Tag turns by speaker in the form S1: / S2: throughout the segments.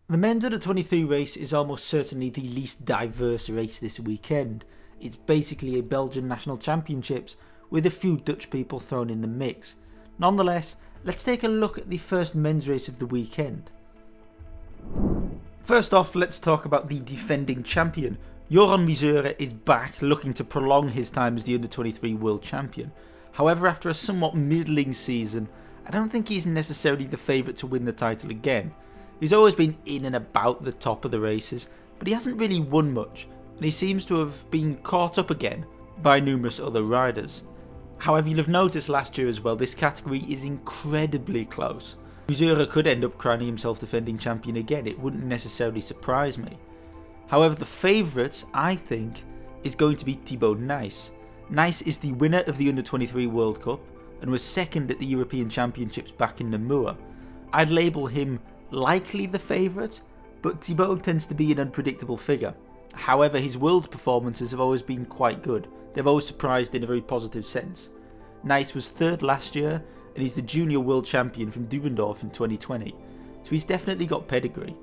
S1: The men's Under-23 race is almost certainly the least diverse race this weekend. It's basically a Belgian national championships with a few Dutch people thrown in the mix. Nonetheless, let's take a look at the first men's race of the weekend. First off, let's talk about the defending champion. Joran Wyseure is back, looking to prolong his time as the Under-23 world champion. However, after a somewhat middling season, I don't think he's necessarily the favourite to win the title again. He's always been in and about the top of the races, but he hasn't really won much, and he seems to have been caught up again by numerous other riders. However, you'll have noticed last year as well, this category is incredibly close. Wyseure could end up crowning himself defending champion again, it wouldn't necessarily surprise me. However, the favourite, I think, is going to be Tibor. Nice is the winner of the Under-23 World Cup and was second at the European Championships back in Namur. I'd label him likely the favourite, but Tibor tends to be an unpredictable figure. However, his world performances have always been quite good. They've always surprised in a very positive sense. Nice was third last year, and he's the junior world champion from Dubendorf in 2020, so he's definitely got pedigree.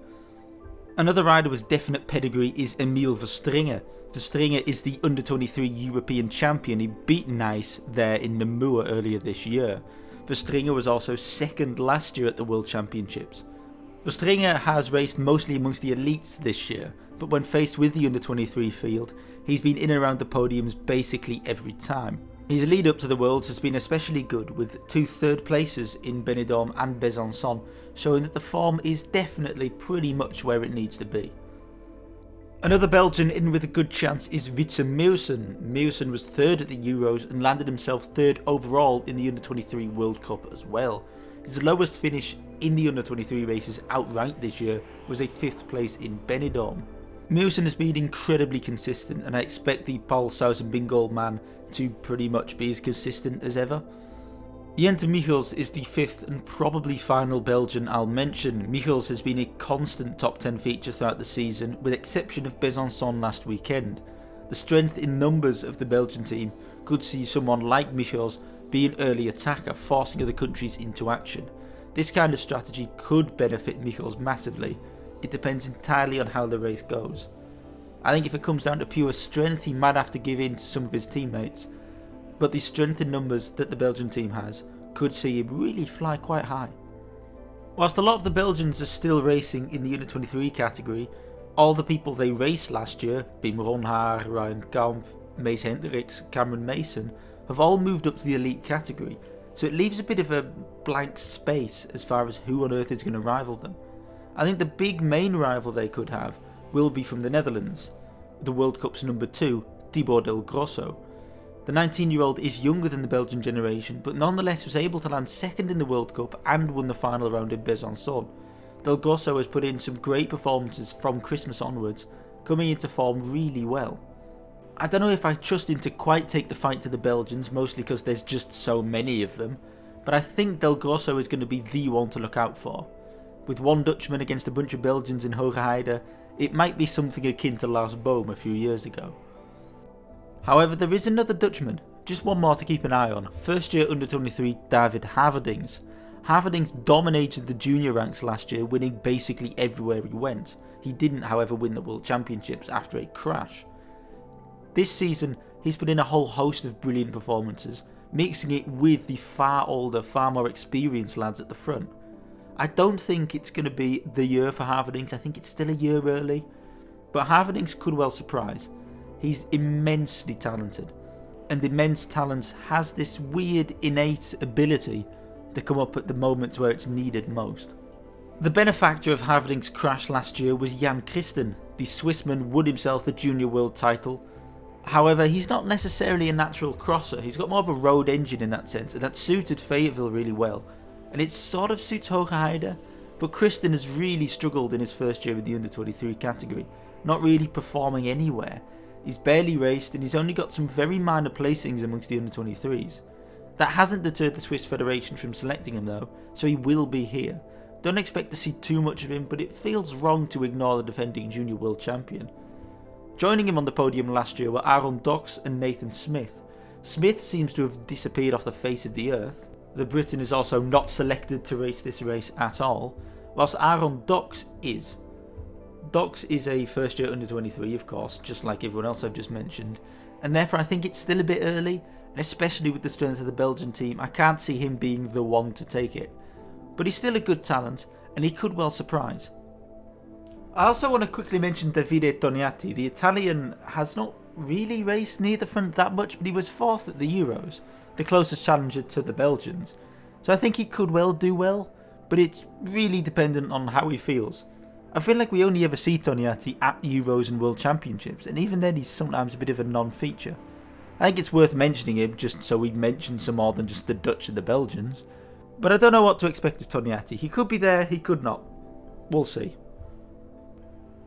S1: Another rider with definite pedigree is Emiel Verstrynge. Verstrynge is the Under-23 European champion. He beat Nice there in Namur earlier this year. Verstrynge was also second last year at the World Championships. Verstrynge has raced mostly amongst the elites this year, but when faced with the Under-23 field, he's been in and around the podiums basically every time. His lead up to the Worlds has been especially good, with 2 third places in Benidorm and Besançon, showing that the form is definitely pretty much where it needs to be. Another Belgian in with a good chance is Wyseure. Meeuwsen was third at the Euros and landed himself third overall in the Under-23 World Cup as well. His lowest finish in the Under-23 races outright this year was a 5th place in Benidorm. Meeuwsen has been incredibly consistent, and I expect the Paul Sausenbingold man to pretty much be as consistent as ever. Jente Michels is the 5th and probably final Belgian I'll mention. Michels has been a constant top 10 feature throughout the season, with exception of Besançon last weekend. The strength in numbers of the Belgian team could see someone like Michels be an early attacker, forcing other countries into action. This kind of strategy could benefit Michels massively. It depends entirely on how the race goes. I think if it comes down to pure strength, he might have to give in to some of his teammates, but the strength in numbers that the Belgian team has could see him really fly quite high. Whilst a lot of the Belgians are still racing in the Under-23 category, all the people they raced last year, Pim Ronhaar, Ryan Kamp, Mees Hendricks, Cameron Mason, have all moved up to the elite category, so it leaves a bit of a blank space as far as who on earth is going to rival them. I think the big main rival they could have will be from the Netherlands, the World Cup's number 2, Tibor del Grosso. The 19-year-old is younger than the Belgian generation, but nonetheless was able to land second in the World Cup and won the final round in Besançon. Del Grosso has put in some great performances from Christmas onwards, coming into form really well. I don't know if I trust him to quite take the fight to the Belgians, mostly because there's just so many of them, but I think Del Grosso is going to be the one to look out for. With one Dutchman against a bunch of Belgians in Hoge Heide, it might be something akin to Lars Boom a few years ago. However, there is another Dutchman, just one more to keep an eye on, first year Under-23 David Haverdings. Haverdings dominated the junior ranks last year, winning basically everywhere he went. He didn't, however, win the World Championships after a crash. This season, he's put in a whole host of brilliant performances, mixing it with the far older, far more experienced lads at the front. I don't think it's going to be the year for Haverdings, I think it's still a year early, but Haverdings could well surprise. He's immensely talented, and immense talent has this weird innate ability to come up at the moments where it's needed most. The benefactor of Haverdings' crash last year was Jan Christen. The Swissman won himself the junior world title. However, he's not necessarily a natural crosser, he's got more of a road engine in that sense, and that suited Fayetteville really well. And it sort of suits Hoge Heide, but Christen has really struggled in his first year in the Under-23 category, not really performing anywhere. He's barely raced and he's only got some very minor placings amongst the Under-23s. That hasn't deterred the Swiss Federation from selecting him though, so he will be here. Don't expect to see too much of him, but it feels wrong to ignore the defending junior world champion. Joining him on the podium last year were Aaron Dox and Nathan Smith. Smith seems to have disappeared off the face of the earth. The Briton is also not selected to race this race at all, whilst Aaron Dox is. Dox is a first year under 23, of course, just like everyone else I've just mentioned, and therefore I think it's still a bit early, and especially with the strength of the Belgian team, I can't see him being the one to take it. But he's still a good talent, and he could well surprise. I also want to quickly mention Davide Toniati. The Italian has not really raced near the front that much, but he was 4th at the Euros, the closest challenger to the Belgians. So I think he could well do well, but it's really dependent on how he feels. I feel like we only ever see Toniati at Euros and World Championships, and even then he's sometimes a bit of a non-feature. I think it's worth mentioning him just so we mention some more than just the Dutch and the Belgians. But I don't know what to expect of Toniati. He could be there, he could not. We'll see.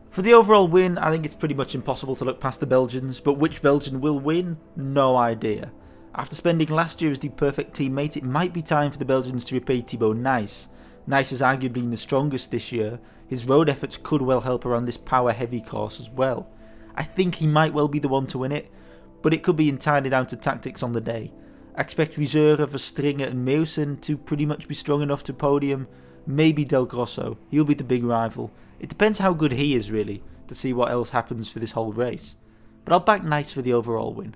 S1: For the overall win, I think it's pretty much impossible to look past the Belgians, but which Belgian will win? No idea. After spending last year as the perfect teammate, it might be time for the Belgians to repay Tibor Nice. Nice has arguably been the strongest this year. His road efforts could well help around this power-heavy course as well. I think he might well be the one to win it, but it could be entirely down to tactics on the day. I expect Wyseure, Verstrynge and Meeuwsen to pretty much be strong enough to podium. Maybe Del Grosso, he'll be the big rival. It depends how good he is really, to see what else happens for this whole race. But I'll back Nice for the overall win.